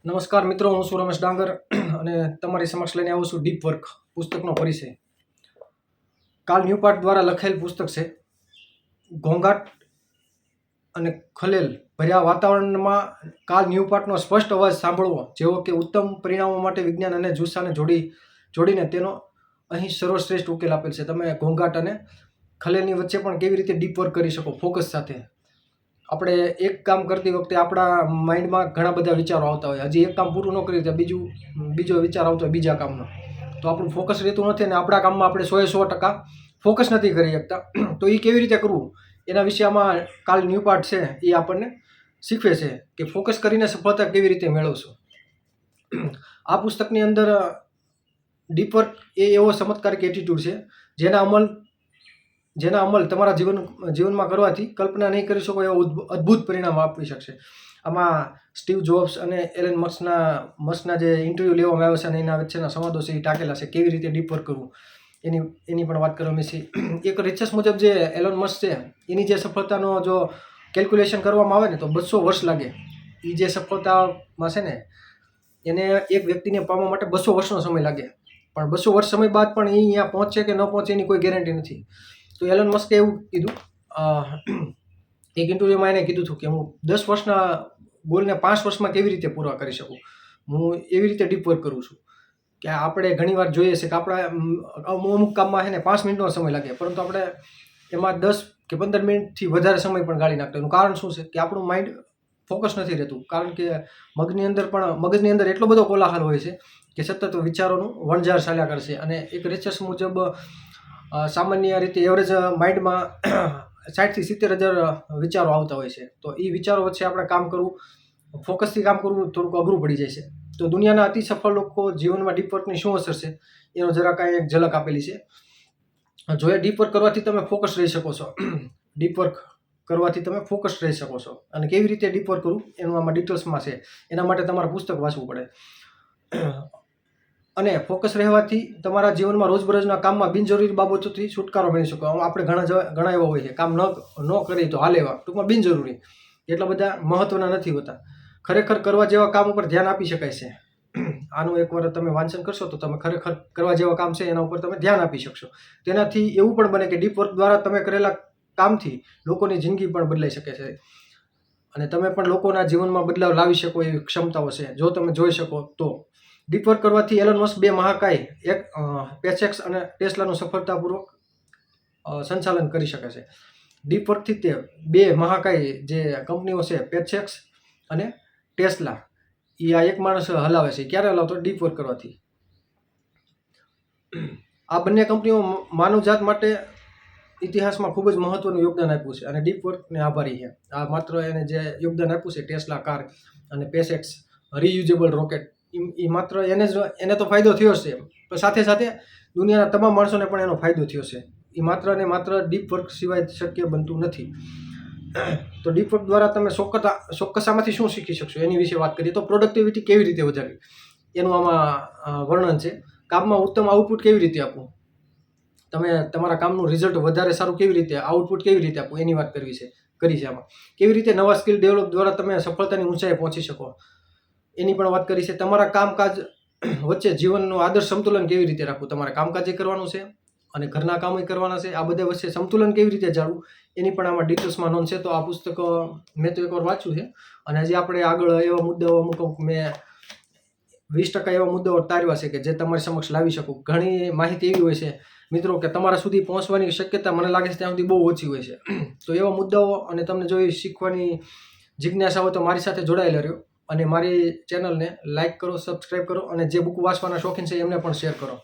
નમસ્કાર મિત્રો, હું છું રમેશ ડાંગર અને તમારી સમક્ષ લઈને આવું છું ડીપ વર્ક પુસ્તકનો પરિચય. કાર્લ ન્યુપાર્ટ દ્વારા લખેલ પુસ્તક છે. ઘોંઘાટ અને ખલેલ ભર્યા વાતાવરણમાં કાર્લ ન્યુપાર્ટનો સ્પષ્ટ અવાજ સાંભળવો, જેવો કે ઉત્તમ પરિણામો માટે વિજ્ઞાન અને જુસ્સાને જોડીને તેનો અહીં સર્વશ્રેષ્ઠ ઉકેલ આપેલ છે. તમે ઘોંઘાટ અને ખલેલની વચ્ચે પણ કેવી રીતે ડીપ વર્ક કરી શકો ફોકસ સાથે. આપણે એક કામ કરતી વખતે આપણા માઇન્ડમાં ઘણા બધા વિચારો આવતા હોય. હજી એક કામ પૂરું ન કરી તો બીજો વિચાર આવતો હોય બીજા કામનો, તો આપણું ફોકસ રહેતું નથી અને આપણા કામમાં આપણે 100% ફોકસ નથી કરી શકતા. તો એ કેવી રીતે કરવું એના વિશે આમાં કાર્લ ન્યુપાર્ટ છે એ આપણને શીખવે છે કે ફોકસ કરીને સફળતા કેવી રીતે મેળવશો. આ પુસ્તકની અંદર ડીપ વર્ક એ એવો ચમત્કારિક એટીટ્યુડ છે જેના અમલ તમારા જીવનમાં કરવાથી કલ્પના નહીં કરી શકો એવો અદ્ભુત પરિણામ આપી શકશે. આમાં સ્ટીવ જોબ્સ અને એલન મસ્કના જે ઇન્ટરવ્યૂ લેવામાં આવ્યા છે અને એના વચ્ચેના સંવાદો છે એ ટાંકેલા છે. કેવી રીતે ડીપ વર્ક કરવું એની પણ વાત કરવામાં છે. એક રિસર્ચ મુજબ જે એલન મસ્ક છે એની જે સફળતાનો જો કેલ્ક્યુલેશન કરવામાં આવે ને તો 200 વર્ષ લાગે. એ જે સફળતામાં છે ને એને એક વ્યક્તિને પામવા માટે 200 વર્ષનો સમય લાગે. પણ 200 વર્ષ સમય બાદ પણ એ અહીંયા પહોંચે કે ન પહોંચે એની કોઈ ગેરંટી નથી. તો એલન મસ્કે એવું કીધું, એક ઇન્ટરવ્યુમાં એને કીધું હતું કે હું 10 વર્ષના ગોલને 5 વર્ષમાં કેવી રીતે પૂરા કરી શકું. હું એવી રીતે ડીપ વર્ક કરું છું કે આપણે ઘણીવાર જોઈએ છે કે આપણા અમુક કામમાં છે ને 5 મિનિટનો સમય લાગે, પરંતુ આપણે એમાં 10 કે 15 મિનિટથી વધારે સમય પણ ગાળી નાખતો. એનું કારણ શું છે કે આપણું માઇન્ડ ફોકસ નથી રહેતું. કારણ કે મગજની અંદર એટલો બધો કોલાહલ હોય છે કે સતત વિચારોનું વણઝાર ચાલ્યા કરશે. અને એક રિસર્ચ મુજબ સામાન્ય રીતે એવરેજ માઇન્ડમાં 60,000 થી 70,000 વિચારો આવતા હોય છે. તો એ વિચારો વચ્ચે આપણે કામ કરવું, ફોકસથી કામ કરવું થોડુંક અઘરું પડી જાય છે. તો દુનિયાના અતિ સફળ લોકો જીવનમાં ડીપ વર્કની શું અસર છે એનો જરા કાંઈ એક ઝલક આપેલી છે. જો એ ડીપ વર્ક કરવાથી તમે ફોકસ રહી શકો છો. ડીપ વર્ક કરવાથી તમે ફોકસ રહી શકો છો. અને કેવી રીતે ડીપ વર્ક કરવું એનું આમાં ડિટેલ્સમાં છે. એના માટે તમારે પુસ્તક વાંચવું પડે. અને ફોકસ રહેવાથી તમારા જીવનમાં રોજબરોજના કામમાં બિનજરૂરી બાબતોથી છુટકારો મેળવી શકો. આપણે ઘણા એવા હોય છે કામ ન કરીએ તો હાલે એવા, ટૂંકમાં બિનજરૂરી, એટલા બધા મહત્વના નથી હોતા. ખરેખર કરવા જેવા કામ ઉપર ધ્યાન આપી શકાય છે. આનું એકવાર તમે વાંચન કરશો તો તમે ખરેખર કરવા જેવા કામ છે એના ઉપર તમે ધ્યાન આપી શકશો. તેનાથી એવું પણ બને કે ડીપ વર્ક દ્વારા તમે કરેલા કામથી લોકોની જિંદગી પણ બદલાઈ શકે છે અને તમે પણ લોકોના જીવનમાં બદલાવ લાવી શકો એવી ક્ષમતાઓ છે જો તમે જોઈ શકો તો. ડીપ વર્ક કરવાથી એલન મસ્ક 2 મહાકાય સ્પેસએક્સ અને ટેસ્લાનું સફળતાપૂર્વક સંચાલન કરી શકે છે. ડીપ વર્કથી તે 2 મહાકાય જે કંપનીઓ છે સ્પેસએક્સ અને ટેસ્લા, એ આ એક માણસ હલાવે છે. ક્યારે હલાવતો? ડીપ વર્ક કરવાથી. આ બંને કંપનીઓ માનવજાત માટે ઇતિહાસમાં ખૂબ જ મહત્વનું યોગદાન આપ્યું છે અને ડીપ વર્કને આભારી છે. આ માત્ર એને જે યોગદાન આપ્યું છે ટેસ્લા કાર અને સ્પેસએક્સ રીયુઝેબલ રોકેટ, એ માત્ર એને તો ફાયદો થયો છે, પણ સાથે સાથે દુનિયાના તમામ માણસોને પણ એનો ફાયદો થયો છે. એ માત્ર ને માત્ર ડીપ વર્ક સિવાય શક્ય બનતું નથી. તો ડીપ વર્ક દ્વારા તમે ચોક્કસ આમાંથી શું શીખી શકશો એની વિશે વાત કરીએ તો પ્રોડક્ટિવિટી કેવી રીતે વધારવી એનું આમાં વર્ણન છે. કામમાં ઉત્તમ આઉટપુટ કેવી રીતે આપવું, તમે તમારા કામનું રિઝલ્ટ વધારે સારું કેવી રીતે, આઉટપુટ કેવી રીતે આપવું એની વાત કરી છે આમાં. કેવી રીતે નવા સ્કિલ ડેવલપ દ્વારા તમે સફળતાની ઊંચાઈએ પહોંચી શકો એની પણ વાત કરી છે. તમારા કામકાજ વચ્ચે જીવનનું આદર્શ સંતુલન કેવી રીતે રાખવું, તમારે કામકાજ કરવાનું છે અને ઘરના કામ કરવાના છે, આ બધા વચ્ચે સંતુલન કેવી રીતે જાળવું એની પણ આમાં ડિટેલ્સમાં નોંધ છે. તો આ પુસ્તક મેં તો એકવાર વાંચ્યું છે અને હજી આપણે આગળ એવા મુદ્દાઓ અમુક મેં 20% એવા મુદ્દાઓ તારવા છે કે જે તમારી સમક્ષ લાવી શકું. ઘણી માહિતી એવી હોય છે મિત્રો કે તમારા સુધી પહોંચવાની શક્યતા મને લાગે છે ત્યાં સુધી બહુ ઓછી હોય છે. તો એવા મુદ્દાઓ અને તમને જો શીખવાની જિજ્ઞાસા હોય તો મારી સાથે જોડાયેલા રહ્યો અને મારી ચેનલને લાઇક કરો, સબસ્ક્રાઈબ કરો અને જે બુક વાંચવાના શોખીન છે એમને પણ શેર કરો.